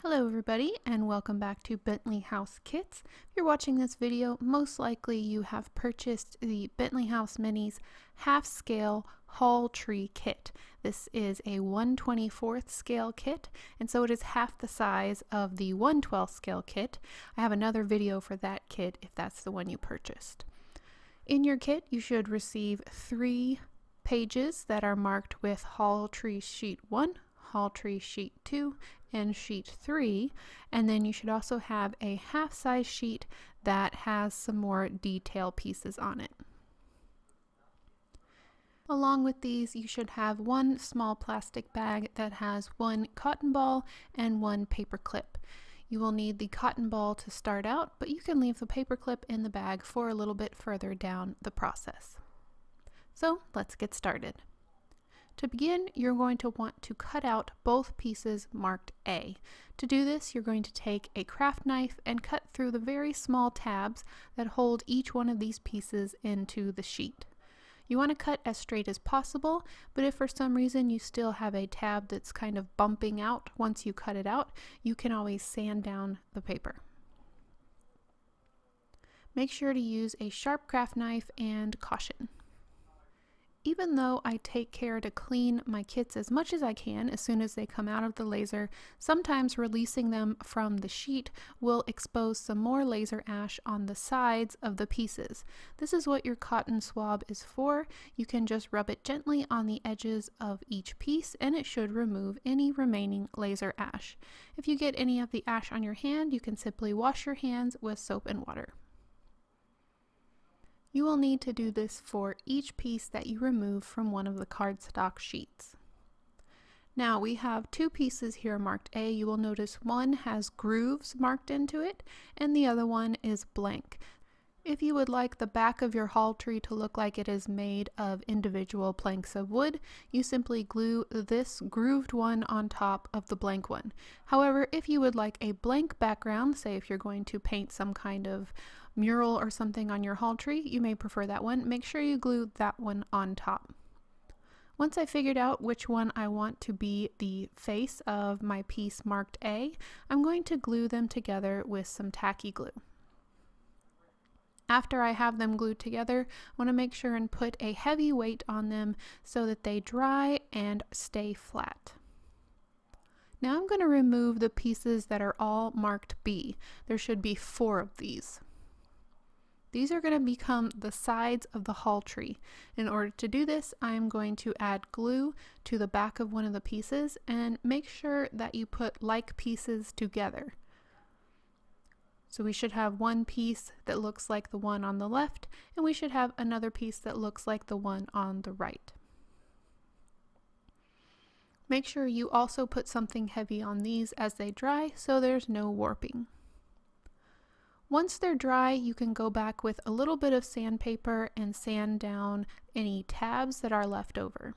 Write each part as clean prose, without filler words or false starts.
Hello everybody and welcome back to Bentley House Kits. If you're watching this video, most likely you have purchased the Bentley House Minis half-scale hall tree kit. This is a 1/24 scale kit, and so it is half the size of the 1/12 scale kit. I have another video for that kit if that's the one you purchased. In your kit, you should receive 3 pages that are marked with hall tree sheet 1, hall tree sheet 2, and sheet 3, and then you should also have a half-size sheet that has some more detail pieces on it. Along with these, you should have one small plastic bag that has one cotton ball and one paper clip. You will need the cotton ball to start out, but you can leave the paper clip in the bag for a little bit further down the process. So let's get started. To begin, you're going to want to cut out both pieces marked A. To do this, you're going to take a craft knife and cut through the very small tabs that hold each one of these pieces into the sheet. You want to cut as straight as possible, but if for some reason you still have a tab that's kind of bumping out once you cut it out, you can always sand down the paper. Make sure to use a sharp craft knife and caution. Even though I take care to clean my kits as much as I can as soon as they come out of the laser, sometimes releasing them from the sheet will expose some more laser ash on the sides of the pieces. This is what your cotton swab is for. You can just rub it gently on the edges of each piece and it should remove any remaining laser ash. If you get any of the ash on your hand, you can simply wash your hands with soap and water. You will need to do this for each piece that you remove from one of the cardstock sheets. Now we have 2 pieces here marked A. You will notice one has grooves marked into it and the other one is blank. If you would like the back of your hall tree to look like it is made of individual planks of wood, you simply glue this grooved one on top of the blank one. However, if you would like a blank background, say if you're going to paint some kind of mural or something on your hall tree, you may prefer that one. Make sure you glue that one on top. Once I figured out which one I want to be the face of my piece marked A, I'm going to glue them together with some tacky glue. After I have them glued together, I want to make sure and put a heavy weight on them so that they dry and stay flat. Now I'm going to remove the pieces that are all marked B. There should be 4 of these. These are going to become the sides of the hall tree. In order to do this, I am going to add glue to the back of one of the pieces and make sure that you put like pieces together. So we should have one piece that looks like the one on the left, and we should have another piece that looks like the one on the right. Make sure you also put something heavy on these as they dry so there's no warping. Once they're dry, you can go back with a little bit of sandpaper and sand down any tabs that are left over.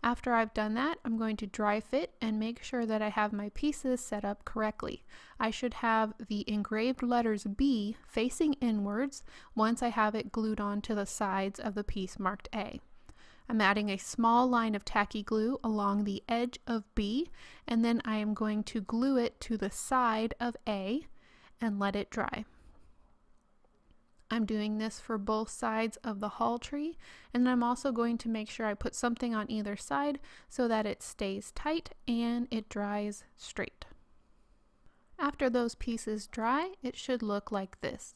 After I've done that, I'm going to dry fit and make sure that I have my pieces set up correctly. I should have the engraved letters B facing inwards once I have it glued on to the sides of the piece marked A. I'm adding a small line of tacky glue along the edge of B, and then I am going to glue it to the side of A and let it dry. I'm doing this for both sides of the hall tree, and I'm also going to make sure I put something on either side so that it stays tight and it dries straight. After those pieces dry, it should look like this.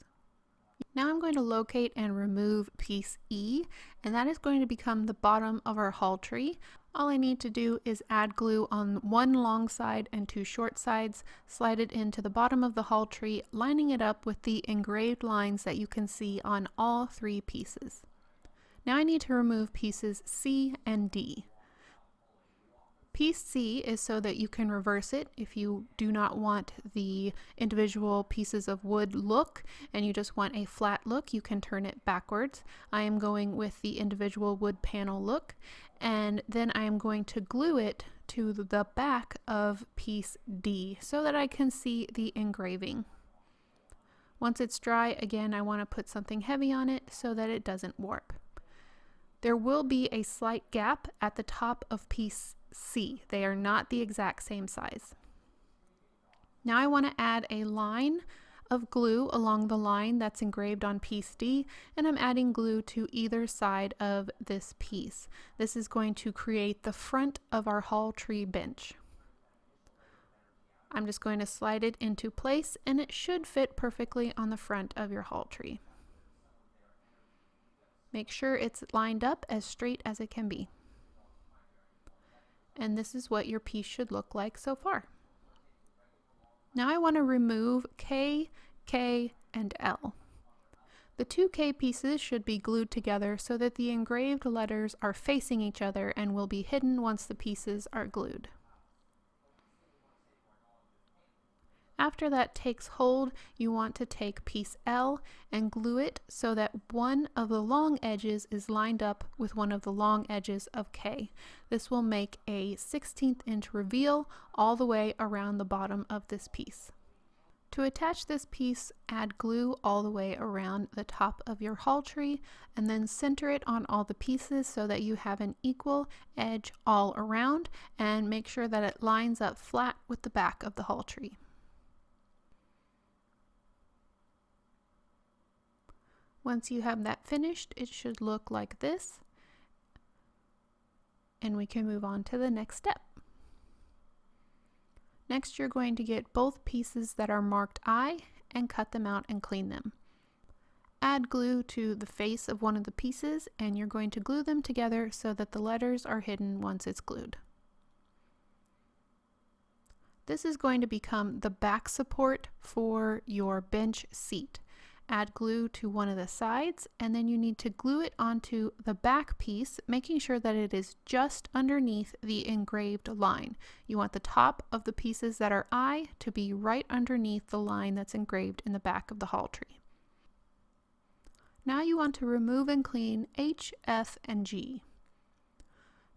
Now I'm going to locate and remove piece E, and that is going to become the bottom of our hall tree. All I need to do is add glue on one long side and 2 short sides, slide it into the bottom of the hall tree, lining it up with the engraved lines that you can see on all 3 pieces. Now I need to remove pieces C and D. Piece C is so that you can reverse it if you do not want the individual pieces of wood look and you just want a flat look, you can turn it backwards. I am going with the individual wood panel look, and then I am going to glue it to the back of piece D so that I can see the engraving. Once it's dry, again, I want to put something heavy on it so that it doesn't warp. There will be a slight gap at the top of piece C. They are not the exact same size. Now I want to add a line of glue along the line that's engraved on piece D, and I'm adding glue to either side of this piece. This is going to create the front of our hall tree bench. I'm just going to slide it into place, and it should fit perfectly on the front of your hall tree. Make sure it's lined up as straight as it can be. And this is what your piece should look like so far. Now I want to remove K, K, and L. The two K pieces should be glued together so that the engraved letters are facing each other and will be hidden once the pieces are glued. After that takes hold, you want to take piece L and glue it so that one of the long edges is lined up with one of the long edges of K. This will make a 1/16 inch reveal all the way around the bottom of this piece. To attach this piece, add glue all the way around the top of your hall tree and then center it on all the pieces so that you have an equal edge all around, and make sure that it lines up flat with the back of the hall tree. Once you have that finished, it should look like this, and we can move on to the next step. Next, you're going to get both pieces that are marked I and cut them out and clean them. Add glue to the face of one of the pieces, and you're going to glue them together so that the letters are hidden once it's glued. This is going to become the back support for your bench seat. Add glue to one of the sides, and then you need to glue it onto the back piece, making sure that it is just underneath the engraved line. You want the top of the pieces that are I to be right underneath the line that's engraved in the back of the hall tree. Now you want to remove and clean H, F, and G.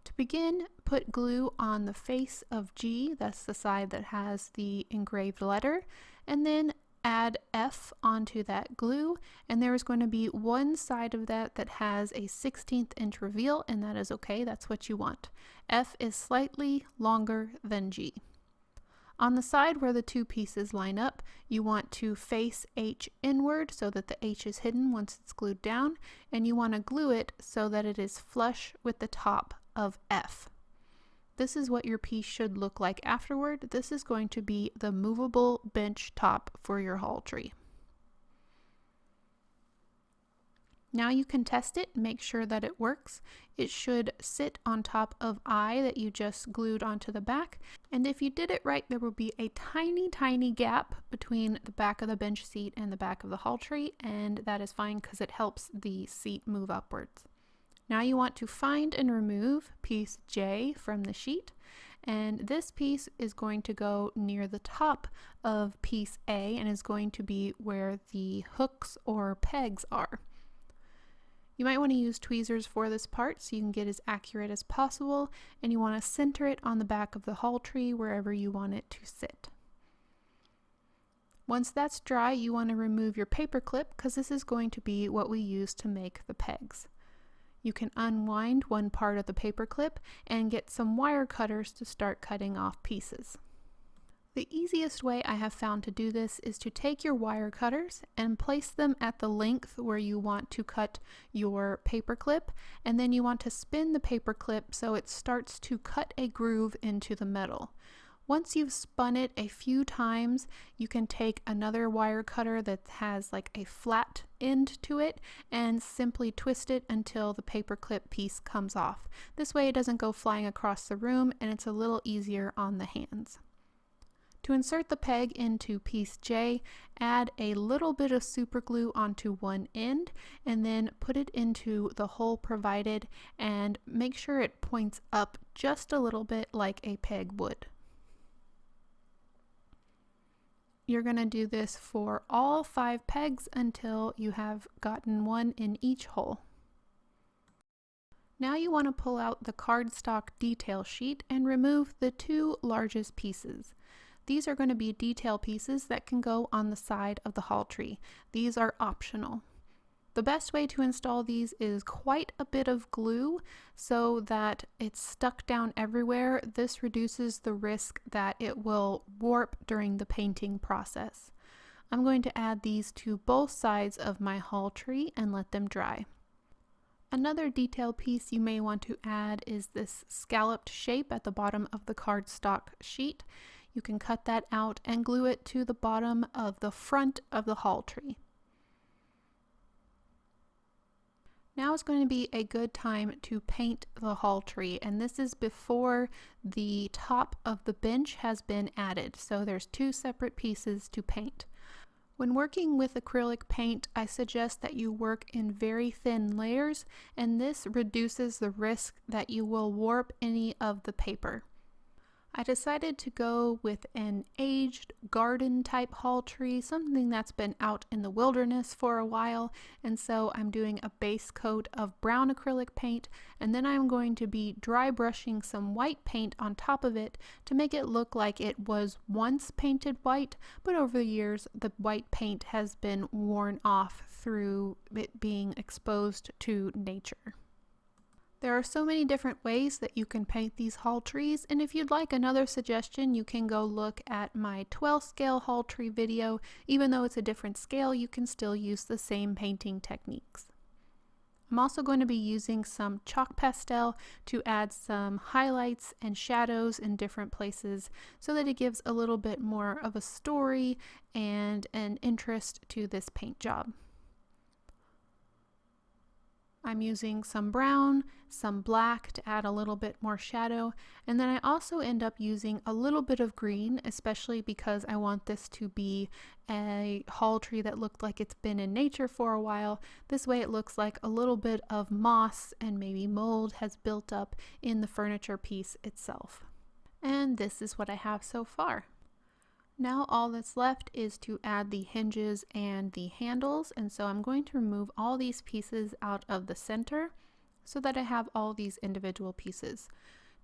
To begin, put glue on the face of G, that's the side that has the engraved letter, and then add F onto that glue, and there is going to be one side of that that has a 1/16 inch reveal, and that is okay, that's what you want. F is slightly longer than G. On the side where the two pieces line up, you want to face H inward so that the H is hidden once it's glued down, and you want to glue it so that it is flush with the top of F. This is what your piece should look like afterward. This is going to be the movable bench top for your hall tree. Now you can test it and make sure that it works. It should sit on top of I that you just glued onto the back, and if you did it right, there will be a tiny gap between the back of the bench seat and the back of the hall tree, and that is fine because it helps the seat move upwards. Now you want to find and remove piece J from the sheet, and this piece is going to go near the top of piece A and is going to be where the hooks or pegs are. You might want to use tweezers for this part so you can get as accurate as possible, and you want to center it on the back of the hall tree wherever you want it to sit. Once that's dry, you want to remove your paper clip because this is going to be what we use to make the pegs. You can unwind one part of the paper clip and get some wire cutters to start cutting off pieces. The easiest way I have found to do this is to take your wire cutters and place them at the length where you want to cut your paper clip, and then you want to spin the paper clip so it starts to cut a groove into the metal. Once you've spun it a few times, you can take another wire cutter that has like a flat end to it and simply twist it until the paper clip piece comes off. This way it doesn't go flying across the room, and it's a little easier on the hands. To insert the peg into piece J, add a little bit of super glue onto one end and then put it into the hole provided, and make sure it points up just a little bit like a peg would. You're going to do this for all 5 pegs until you have gotten one in each hole. Now you want to pull out the cardstock detail sheet and remove the 2 largest pieces. These are going to be detail pieces that can go on the side of the hall tree. These are optional. The best way to install these is quite a bit of glue so that it's stuck down everywhere. This reduces the risk that it will warp during the painting process. I'm going to add these to both sides of my haul tree and let them dry. Another detail piece you may want to add is this scalloped shape at the bottom of the cardstock sheet. You can cut that out and glue it to the bottom of the front of the haul tree. Now is going to be a good time to paint the haul tree, and this is before the top of the bench has been added, so there's two separate pieces to paint. When working with acrylic paint, I suggest that you work in very thin layers, and this reduces the risk that you will warp any of the paper. I decided to go with an aged garden type haul tree, something that's been out in the wilderness for a while, and so I'm doing a base coat of brown acrylic paint, and then I'm going to be dry brushing some white paint on top of it to make it look like it was once painted white, but over the years the white paint has been worn off through it being exposed to nature. There are so many different ways that you can paint these haul trees, and if you'd like another suggestion, you can go look at my 12 scale haul tree video. Even though it's a different scale, you can still use the same painting techniques. I'm also going to be using some chalk pastel to add some highlights and shadows in different places so that it gives a little bit more of a story and an interest to this paint job. I'm using some brown, some black to add a little bit more shadow, and then I also end up using a little bit of green, especially because I want this to be a haul tree that looked like it's been in nature for a while. This way it looks like a little bit of moss and maybe mold has built up in the furniture piece itself. And this is what I have so far. Now all that's left is to add the hinges and the handles, and so I'm going to remove all these pieces out of the center so that I have all these individual pieces.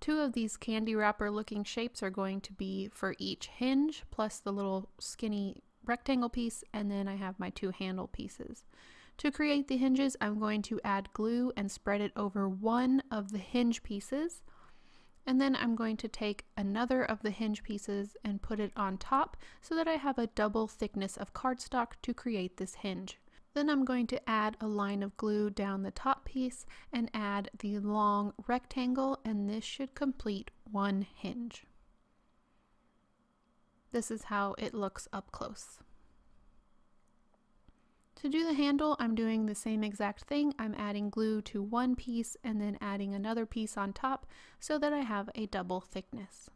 Two of these candy wrapper looking shapes are going to be for each hinge, plus the little skinny rectangle piece, and then I have my two handle pieces. To create the hinges, I'm going to add glue and spread it over one of the hinge pieces. And then I'm going to take another of the hinge pieces and put it on top so that I have a double thickness of cardstock to create this hinge. Then I'm going to add a line of glue down the top piece and add the long rectangle, and this should complete one hinge. This is how it looks up close. To do the handle, I'm doing the same exact thing. I'm adding glue to one piece and then adding another piece on top so that I have a double thickness.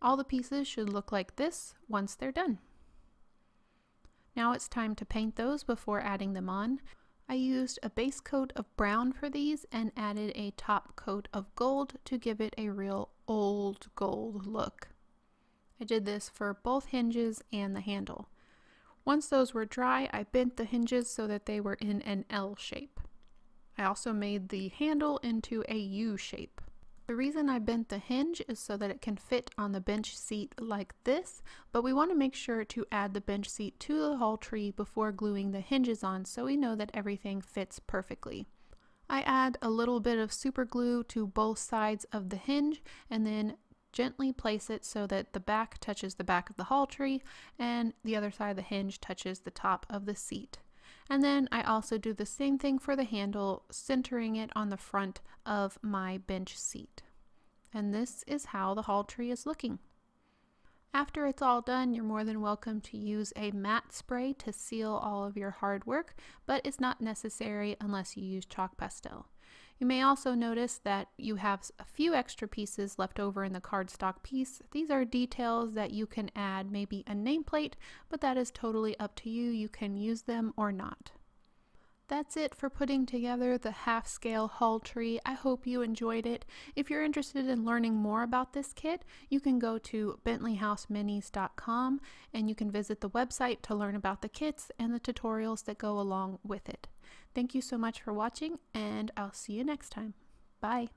All the pieces should look like this once they're done. Now it's time to paint those before adding them on. I used a base coat of brown for these and added a top coat of gold to give it a real old gold look. I did this for both hinges and the handle. Once those were dry, I bent the hinges so that they were in an L shape. I also made the handle into a U shape. The reason I bent the hinge is so that it can fit on the bench seat like this, but we want to make sure to add the bench seat to the haul tree before gluing the hinges on so we know that everything fits perfectly. I add a little bit of super glue to both sides of the hinge and then gently place it so that the back touches the back of the haul tree and the other side of the hinge touches the top of the seat. And then I also do the same thing for the handle, centering it on the front of my bench seat. And this is how the haul tree is looking. After it's all done, you're more than welcome to use a matte spray to seal all of your hard work, but it's not necessary unless you use chalk pastel. You may also notice that you have a few extra pieces left over in the cardstock piece. These are details that you can add, maybe a nameplate, but that is totally up to you. You can use them or not. That's it for putting together the half-scale haul tree. I hope you enjoyed it. If you're interested in learning more about this kit, you can go to bentleyhouseminis.com and you can visit the website to learn about the kits and the tutorials that go along with it. Thank you so much for watching, and I'll see you next time. Bye.